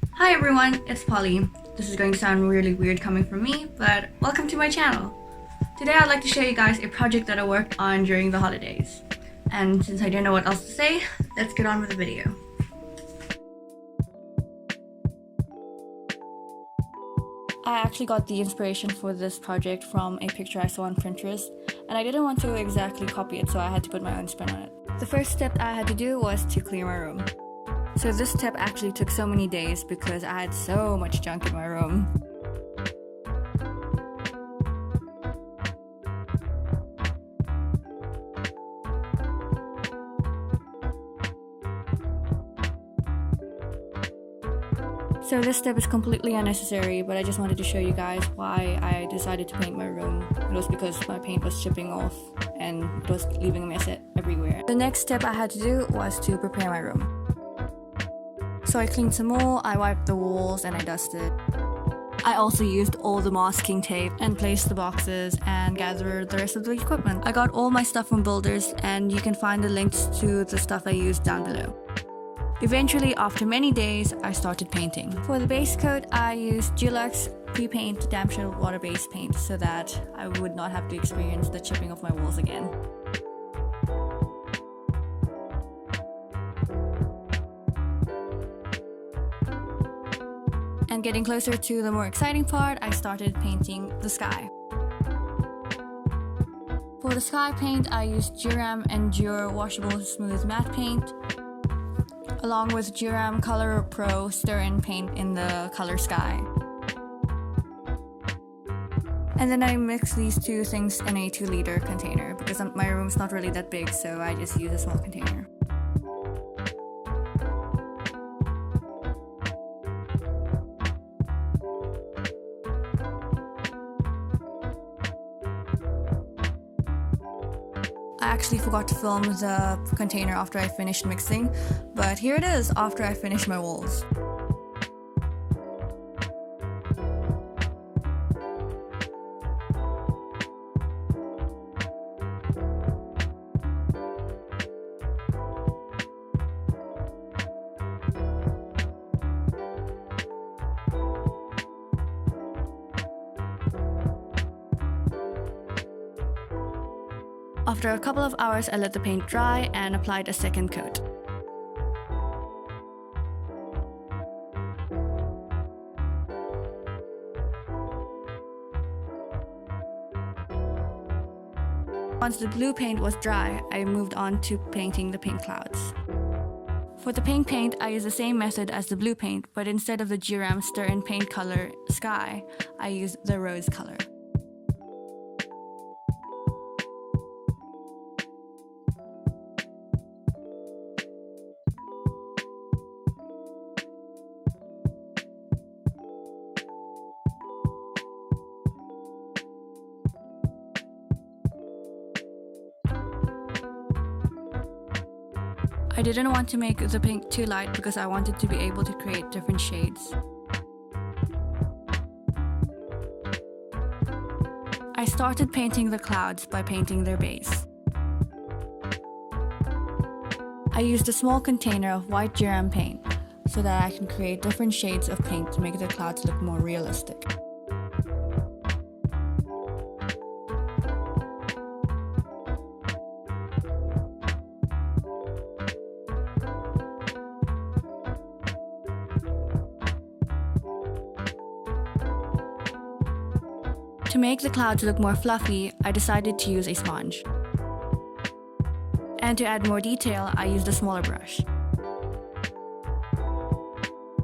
Hi everyone, it's Polly. This is going to sound really weird coming from me, but welcome to my channel. Today I'd like to show you guys a project that I worked on during the holidays. And since I didn't know what else to say, let's get on with the video. I actually got the inspiration for this project from a picture I saw on Pinterest, and I didn't want to exactly copy it, so I had to put my own spin on it. The first step I had to do was to clear my room. So this step actually took so many days because I had so much junk in my room. So this step is completely unnecessary, but I just wanted to show you guys why I decided to paint my room. It was because my paint was chipping off and it was leaving a mess everywhere. The next step I had to do was to prepare my room. So I cleaned some more, I wiped the walls and I dusted. I also used all the masking tape and placed the boxes and gathered the rest of the equipment. I got all my stuff from Builders and you can find the links to the stuff I used down below. Eventually, after many days, I started painting. For the base coat, I used Dulux pre-paint damp shield water-based paint so that I would not have to experience the chipping of my walls again. And getting closer to the more exciting part, I started painting the sky. For the sky paint, I used Duram Endure washable smooth matte paint, along with Duram Color Pro stir-in paint in the color sky. And then I mixed these two things in a 2-liter container because my room's not really that big, so I just use a small container. I actually forgot to film the container after I finished mixing, but here it is after I finished my walls. After a couple of hours, I let the paint dry and applied a second coat. Once the blue paint was dry, I moved on to painting the pink clouds. For the pink paint, I used the same method as the blue paint, but instead of the Duram stir-in paint color sky, I used the rose color. I didn't want to make the pink too light because I wanted to be able to create different shades. I started painting the clouds by painting their base. I used a small container of white Duram paint so that I can create different shades of pink to make the clouds look more realistic. To make the clouds look more fluffy, I decided to use a sponge. And to add more detail, I used a smaller brush.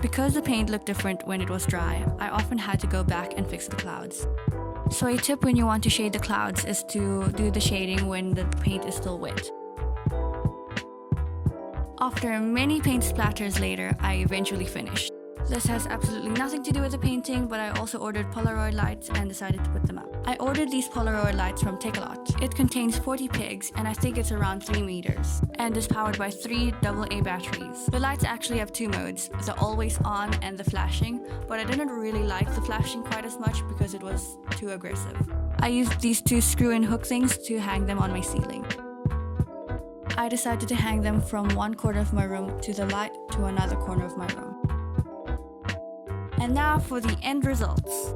Because the paint looked different when it was dry, I often had to go back and fix the clouds. So a tip when you want to shade the clouds is to do the shading when the paint is still wet. After many paint splatters later, I eventually finished. This has absolutely nothing to do with the painting, but I also ordered Polaroid lights and decided to put them up. I ordered these Polaroid lights from Takealot. It contains 40 pigs and I think it's around 3 meters and is powered by 3 AA batteries. The lights actually have 2 modes, the always on and the flashing, but I didn't really like the flashing quite as much because it was too aggressive. I used these 2 screw-in hook things to hang them on my ceiling. I decided to hang them from one corner of my room to the light to another corner of my room. And now for the end results.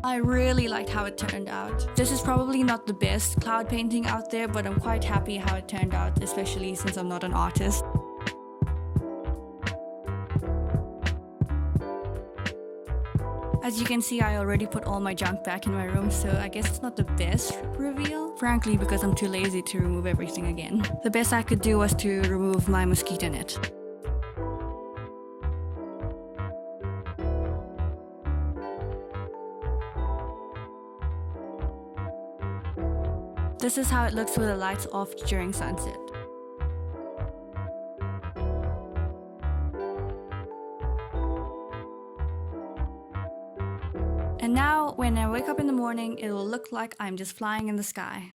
I really liked how it turned out. This is probably not the best cloud painting out there, but I'm quite happy how it turned out, especially since I'm not an artist. As you can see, I already put all my junk back in my room, so I guess it's not the best reveal. Frankly, because I'm too lazy to remove everything again. The best I could do was to remove my mosquito net. This is how it looks with the lights off during sunset. And now, when I wake up in the morning, it will look like I'm just flying in the sky.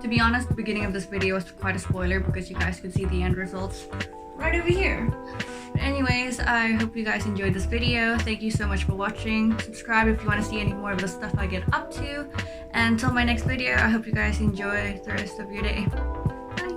To be honest, the beginning of this video was quite a spoiler because you guys could see the end results right over here. But anyways, I hope you guys enjoyed this video. Thank you so much for watching. Subscribe if you want to see any more of the stuff I get up to. And until my next video, I hope you guys enjoy the rest of your day. Bye!